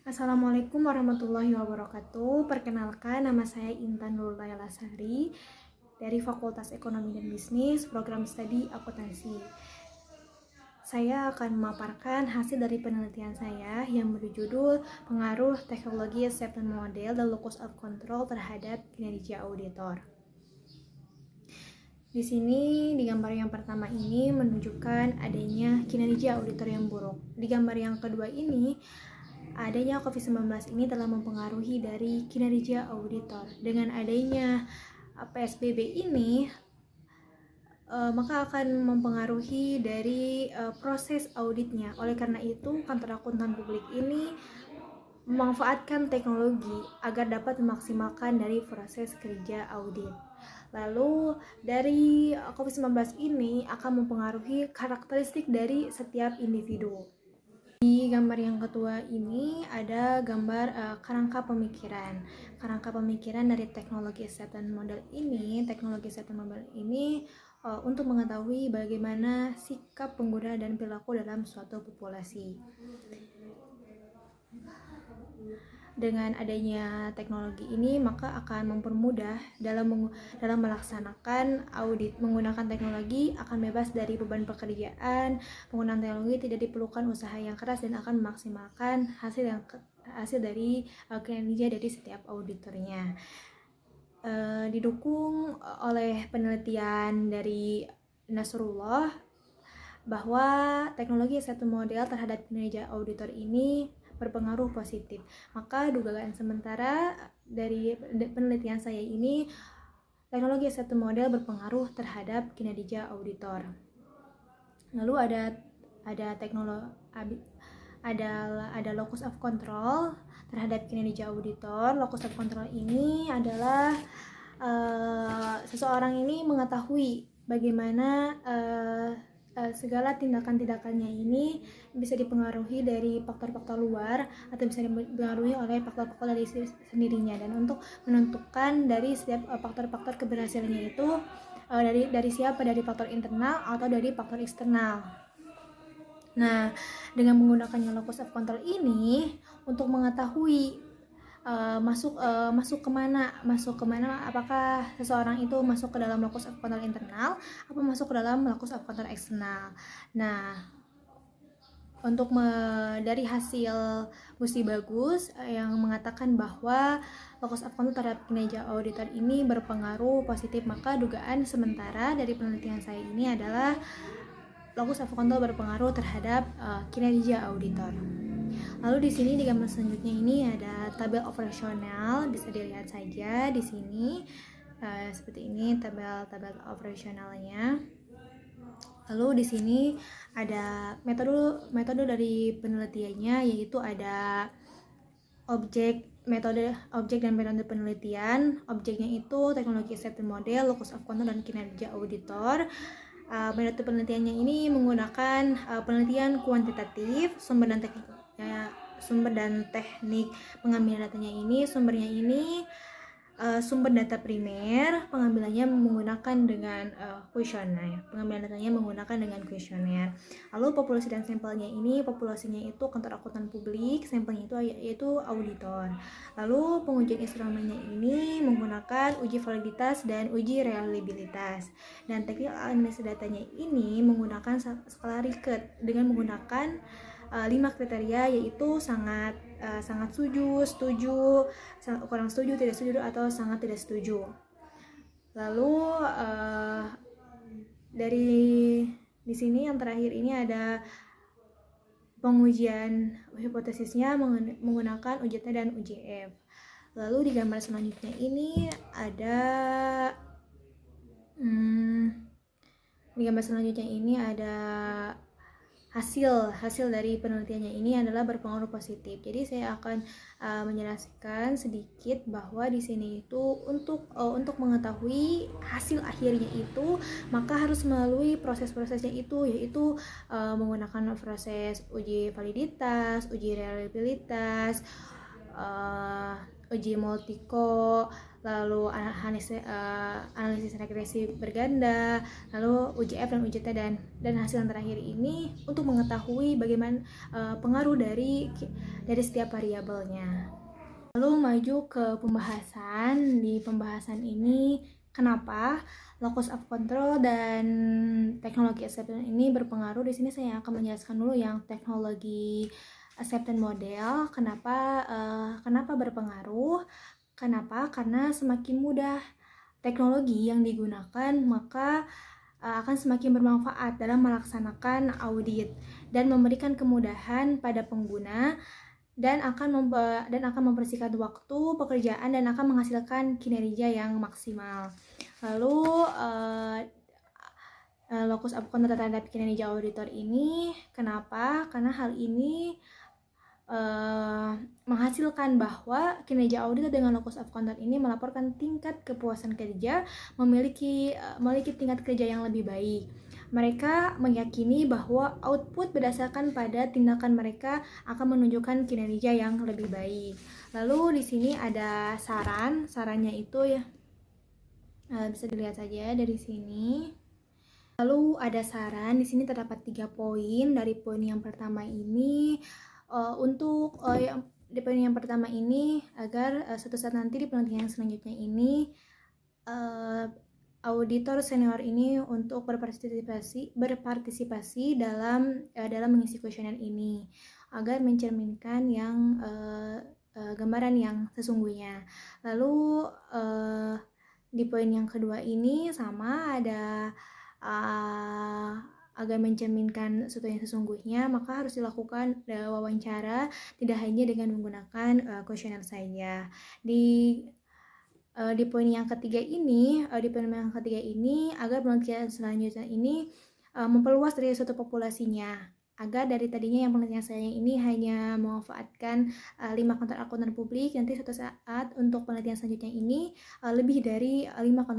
Assalamualaikum warahmatullahi wabarakatuh. Perkenalkan, nama saya Intan Nurul Lasari dari Fakultas Ekonomi dan Bisnis, Program Studi Akuntansi. Saya akan memaparkan hasil dari penelitian saya yang berjudul Pengaruh Teknologi Assessment Model dan Locus of Control terhadap kinerja auditor. Di sini, di gambar yang pertama ini menunjukkan adanya kinerja auditor yang buruk. Di gambar yang kedua ini, adanya COVID-19 ini telah mempengaruhi dari kinerja auditor. Dengan adanya PSBB ini, maka akan mempengaruhi dari proses auditnya. Oleh karena itu, kantor akuntan publik ini memanfaatkan teknologi agar dapat memaksimalkan dari proses kerja audit. Lalu dari COVID-19 ini akan mempengaruhi karakteristik dari setiap individu. Di gambar yang kedua ini ada gambar kerangka pemikiran. Kerangka pemikiran dari teknologi assessment model ini untuk mengetahui bagaimana sikap pengguna dan perilaku dalam suatu populasi. Dengan adanya teknologi ini maka akan mempermudah dalam melaksanakan audit. Menggunakan teknologi akan bebas dari beban pekerjaan. Penggunaan teknologi tidak diperlukan usaha yang keras dan akan memaksimalkan hasil dari kinerja dari setiap auditornya. Didukung oleh penelitian dari Nasrullah bahwa teknologi satu model terhadap kinerja auditor ini berpengaruh positif. Maka dugaan sementara dari penelitian saya ini, teknologi satu model berpengaruh terhadap kinerja auditor. Lalu ada teknologi ada locus of control terhadap kinerja auditor. Locus of control ini adalah seseorang ini mengetahui bagaimana segala tindakan-tindakannya ini bisa dipengaruhi dari faktor-faktor luar atau bisa dipengaruhi oleh faktor-faktor dari sendirinya, dan untuk menentukan dari setiap faktor-faktor keberhasilannya itu dari siapa, dari faktor internal atau dari faktor eksternal. Nah, dengan menggunakannya locus of control ini untuk mengetahui masuk kemana, apakah seseorang itu masuk ke dalam locus of control internal atau masuk ke dalam locus of control eksternal. Nah, untuk dari hasil Gusti Bagus yang mengatakan bahwa locus of control terhadap kinerja auditor ini berpengaruh positif, maka dugaan sementara dari penelitian saya ini adalah locus of control berpengaruh terhadap kinerja auditor. Lalu di sini di gambar selanjutnya ini ada tabel operasional, bisa dilihat saja di sini seperti ini tabel operasionalnya. Lalu di sini ada metode dari penelitiannya, yaitu ada metode objek dan metode penelitian. Objeknya itu teknologi assessment model, locus of control, dan kinerja auditor. Metode penelitiannya ini menggunakan penelitian kuantitatif, sumber dan teknik pengambilan datanya ini. Sumbernya ini sumber data primer, pengambilannya menggunakan dengan kuesioner. Pengambilan datanya menggunakan dengan kuesioner. Lalu populasi dan sampelnya ini, populasinya itu kantor akuntan publik, sampelnya itu yaitu auditor. Lalu pengujian instrumennya ini menggunakan uji validitas dan uji reliabilitas. Dan teknik analisis datanya ini menggunakan skala Likert dengan menggunakan 5 kriteria, yaitu sangat setuju, kurang setuju, tidak setuju, atau sangat tidak setuju. Lalu dari di sini yang terakhir ini ada pengujian hipotesisnya menggunakan UJT dan UJF. Lalu di gambar selanjutnya ini ada hasil dari penelitiannya ini adalah berpengaruh positif. Jadi saya akan menjelaskan sedikit bahwa di sini itu untuk mengetahui hasil akhirnya itu maka harus melalui proses-prosesnya itu, yaitu menggunakan proses uji validitas, uji reliabilitas, uji multiko, lalu analisis regresi berganda, lalu uji F dan uji T, dan hasil yang terakhir ini untuk mengetahui bagaimana pengaruh dari setiap variabelnya. Lalu maju ke pembahasan. Di pembahasan ini, kenapa locus of control dan teknologi acceptance ini berpengaruh. Di sini saya akan menjelaskan dulu yang teknologi acceptance model. Kenapa berpengaruh? Kenapa? Karena semakin mudah teknologi yang digunakan, maka akan semakin bermanfaat dalam melaksanakan audit dan memberikan kemudahan pada pengguna, dan akan mempersingkat waktu pekerjaan dan akan menghasilkan kinerja yang maksimal. Lalu locus of control terhadap kinerja auditor ini, kenapa? Karena hal ini menghasilkan bahwa kinerja auditor dengan locus of control ini melaporkan tingkat kepuasan kerja, memiliki tingkat kerja yang lebih baik. Mereka meyakini bahwa output berdasarkan pada tindakan mereka akan menunjukkan kinerja yang lebih baik. Lalu di sini ada sarannya itu ya, bisa dilihat saja dari sini. Lalu ada saran, di sini terdapat 3 poin. Dari poin yang pertama ini, di poin yang pertama ini, agar suatu saat nanti di penelitian selanjutnya ini auditor senior ini untuk berpartisipasi dalam mengisi kuesioner ini, agar mencerminkan yang gambaran yang sesungguhnya. Lalu di poin yang kedua ini sama, ada agar mencerminkan sesuatu yang sesungguhnya, maka harus dilakukan wawancara, tidak hanya dengan menggunakan kuesioner saja. Di poin yang ketiga ini, agar penelitian selanjutnya ini memperluas dari suatu populasinya, agar dari tadinya yang penelitian saya ini hanya memanfaatkan 5 kantor akuntan publik, nanti suatu saat untuk penelitian selanjutnya ini lebih dari 5 kantor